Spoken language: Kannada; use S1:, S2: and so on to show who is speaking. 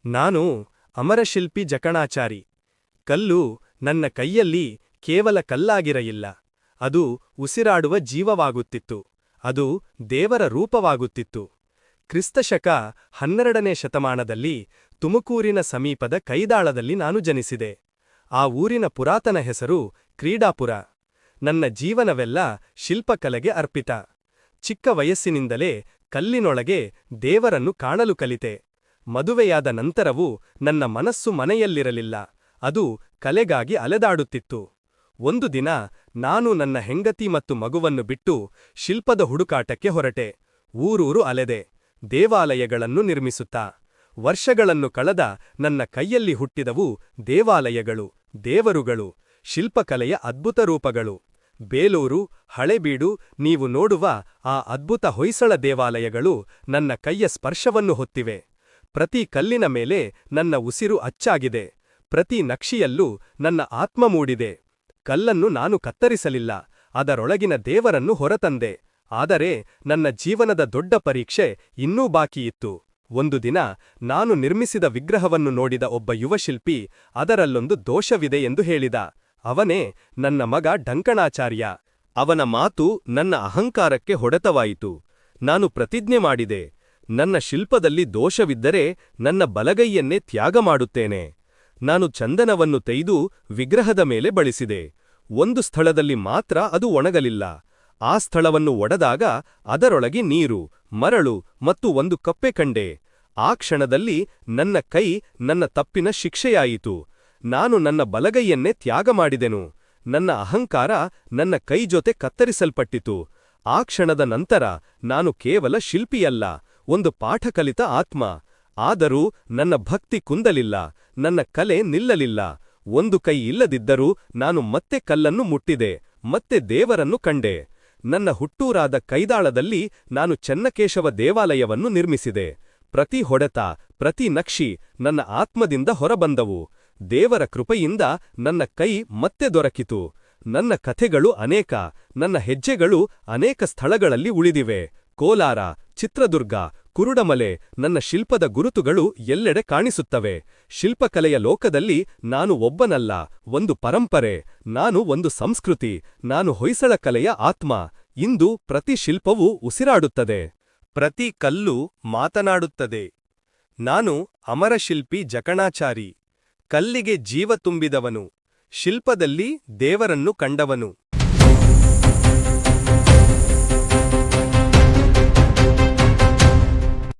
S1: ನಾನು ಅಮರಶಿಲ್ಪಿ ಜಕಣಾಚಾರಿ. ಕಲ್ಲು ನನ್ನ ಕೈಯಲ್ಲಿ ಕೇವಲ ಕಲ್ಲಾಗಿರಲಿಲ್ಲ. ಅದು ಉಸಿರಾಡುವ ಜೀವವಾಗುತ್ತಿತ್ತು. ಅದು ದೇವರ ರೂಪವಾಗುತ್ತಿತ್ತು. ಕ್ರಿಸ್ತಶಕ 12ನೇ ಶತಮಾನದಲ್ಲಿ ತುಮಕೂರಿನ ಸಮೀಪದ ಕೈದಾಳದಲ್ಲಿ ನಾನು ಜನಿಸಿದೆ. ಆ ಊರಿನ ಪುರಾತನ ಹೆಸರು ಕ್ರೀಡಾಪುರ. ನನ್ನ ಜೀವನವೆಲ್ಲ ಶಿಲ್ಪಕಲೆಗೆ ಅರ್ಪಿತ. ಚಿಕ್ಕ ವಯಸ್ಸಿನಿಂದಲೇ ಕಲ್ಲಿನೊಳಗೆ ದೇವರನ್ನು ಕಾಣಲು ಕಲಿತೆ. ಮದುವೆಯಾದ ನಂತರವೂ ನನ್ನ ಮನಸ್ಸು ಮನೆಯಲ್ಲಿರಲಿಲ್ಲ. ಅದು ಕಲೆಗಾಗಿ ಅಲೆದಾಡುತ್ತಿತ್ತು. ಒಂದು ದಿನ ನಾನು ನನ್ನ ಹೆಂಡತಿ ಮತ್ತು ಮಗುವನ್ನು ಬಿಟ್ಟು ಶಿಲ್ಪದ ಹುಡುಕಾಟಕ್ಕೆ ಹೊರಟೆ. ಊರೂರು ಅಲೆದೆ, ದೇವಾಲಯಗಳನ್ನು ನಿರ್ಮಿಸುತ್ತಾ. ವರ್ಷಗಳನ್ನು ಕಳೆದ ನನ್ನ ಕೈಯಲ್ಲಿ ಹುಟ್ಟಿದವು ದೇವಾಲಯಗಳು, ದೇವರುಗಳು, ಶಿಲ್ಪಕಲೆಯ ಅದ್ಭುತ ರೂಪಗಳು. ಬೇಲೂರು, ಹಳೆಬೀಡು, ನೀವು ನೋಡುವ ಆ ಅದ್ಭುತ ಹೊಯ್ಸಳ ದೇವಾಲಯಗಳು ನನ್ನ ಕೈಯ ಸ್ಪರ್ಶವನ್ನು ಹೊತ್ತಿವೆ. ಪ್ರತಿ ಕಲ್ಲಿನ ಮೇಲೆ ನನ್ನ ಉಸಿರು ಅಚ್ಚಾಗಿದೆ. ಪ್ರತಿ ನಕ್ಷಿಯಲ್ಲೂ ನನ್ನ ಆತ್ಮ ಮೂಡಿದೆ. ಕಲ್ಲನ್ನು ನಾನು ಕತ್ತರಿಸಲಿಲ್ಲ, ಅದರೊಳಗಿನ ದೇವರನ್ನು ಹೊರತಂದೆ. ಆದರೆ ನನ್ನ ಜೀವನದ ದೊಡ್ಡ ಪರೀಕ್ಷೆ ಇನ್ನೂ ಬಾಕಿಯಿತ್ತು. ಒಂದು ದಿನ ನಾನು ನಿರ್ಮಿಸಿದ ವಿಗ್ರಹವನ್ನು ನೋಡಿದ ಒಬ್ಬ ಯುವಶಿಲ್ಪಿ ಅದರಲ್ಲೊಂದು ದೋಷವಿದೆ ಎಂದು ಹೇಳಿದ. ಅವನೇ ನನ್ನ ಮಗ ಡಂಕಣಾಚಾರ್ಯ. ಅವನ ಮಾತು ನನ್ನ ಅಹಂಕಾರಕ್ಕೆ ಹೊಡೆತವಾಯಿತು. ನಾನು ಪ್ರತಿಜ್ಞೆ ಮಾಡಿದೆ, ನನ್ನ ಶಿಲ್ಪದಲ್ಲಿ ದೋಷವಿದ್ದರೆ ನನ್ನ ಬಲಗೈಯನ್ನೇ ತ್ಯಾಗ ಮಾಡುತ್ತೇನೆ. ನಾನು ಚಂದನವನ್ನು ತೆಗೆದು ವಿಗ್ರಹದ ಮೇಲೆ ಬಳಸಿದೆ. ಒಂದು ಸ್ಥಳದಲ್ಲಿ ಮಾತ್ರ ಅದು ಒಣಗಲಿಲ್ಲ. ಆ ಸ್ಥಳವನ್ನು ಒಡೆದಾಗ ಅದರೊಳಗೆ ನೀರು, ಮರಳು ಮತ್ತು ಒಂದು ಕಪ್ಪೆ ಕಂಡೆ. ಆ ಕ್ಷಣದಲ್ಲಿ ನನ್ನ ಕೈ ನನ್ನ ತಪ್ಪಿನ ಶಿಕ್ಷೆಯಾಯಿತು. ನಾನು ನನ್ನ ಬಲಗೈಯನ್ನೇ ತ್ಯಾಗ ಮಾಡಿದೆನು. ನನ್ನ ಅಹಂಕಾರ ನನ್ನ ಕೈ ಜೊತೆ ಕತ್ತರಿಸಲ್ಪಟ್ಟಿತು. ಆ ಕ್ಷಣದ ನಂತರ ನಾನು ಕೇವಲ ಶಿಲ್ಪಿಯಲ್ಲ, ಒಂದು ಪಾಠ ಕಲಿತ ಆತ್ಮ. ಆದರೂ ನನ್ನ ಭಕ್ತಿ ಕುಂದಲಿಲ್ಲ, ನನ್ನ ಕಲೆ ನಿಲ್ಲಲಿಲ್ಲ. ಒಂದು ಕೈ ಇಲ್ಲದಿದ್ದರೂ ನಾನು ಮತ್ತೆ ಕಲ್ಲನ್ನು ಮುಟ್ಟಿದೆ, ಮತ್ತೆ ದೇವರನ್ನು ಕಂಡೆ. ನನ್ನ ಹುಟ್ಟೂರಾದ ಕೈದಾಳದಲ್ಲಿ ನಾನು ಚೆನ್ನಕೇಶವ ದೇವಾಲಯವನ್ನು ನಿರ್ಮಿಸಿದೆ. ಪ್ರತಿ ಹೊಡೆತ, ಪ್ರತಿ ನಕ್ಷಿ ನನ್ನ ಆತ್ಮದಿಂದ ಹೊರಬಂದವು. ದೇವರ ಕೃಪೆಯಿಂದ ನನ್ನ ಕೈ ಮತ್ತೆ ದೊರಕಿತು. ನನ್ನ ಕಥೆಗಳು ಅನೇಕ, ನನ್ನ ಹೆಜ್ಜೆಗಳು ಅನೇಕ ಸ್ಥಳಗಳಲ್ಲಿ ಉಳಿದಿವೆ. ಕೋಲಾರ, ಚಿತ್ರದುರ್ಗ, ಕುರುಡಮಲೆ, ನನ್ನ ಶಿಲ್ಪದ ಗುರುತುಗಳು ಎಲ್ಲೆಡೆ ಕಾಣಿಸುತ್ತವೆ. ಶಿಲ್ಪಕಲೆಯ ಲೋಕದಲ್ಲಿ ನಾನು ಒಬ್ಬನಲ್ಲ, ಒಂದು ಪರಂಪರೆ. ನಾನು ಒಂದು ಸಂಸ್ಕೃತಿ. ನಾನು ಹೊಯ್ಸಳ ಕಲೆಯ ಆತ್ಮ. ಇಂದು ಪ್ರತಿ ಶಿಲ್ಪವೂ ಉಸಿರಾಡುತ್ತದೆ. ಪ್ರತಿ ಕಲ್ಲು ಮಾತನಾಡುತ್ತದೆ. ನಾನು ಅಮರಶಿಲ್ಪಿ ಜಕಣಾಚಾರಿ. ಕಲ್ಲಿಗೆ ಜೀವ ತುಂಬಿದವನು, ಶಿಲ್ಪದಲ್ಲಿ ದೇವರನ್ನು ಕಂಡವನು.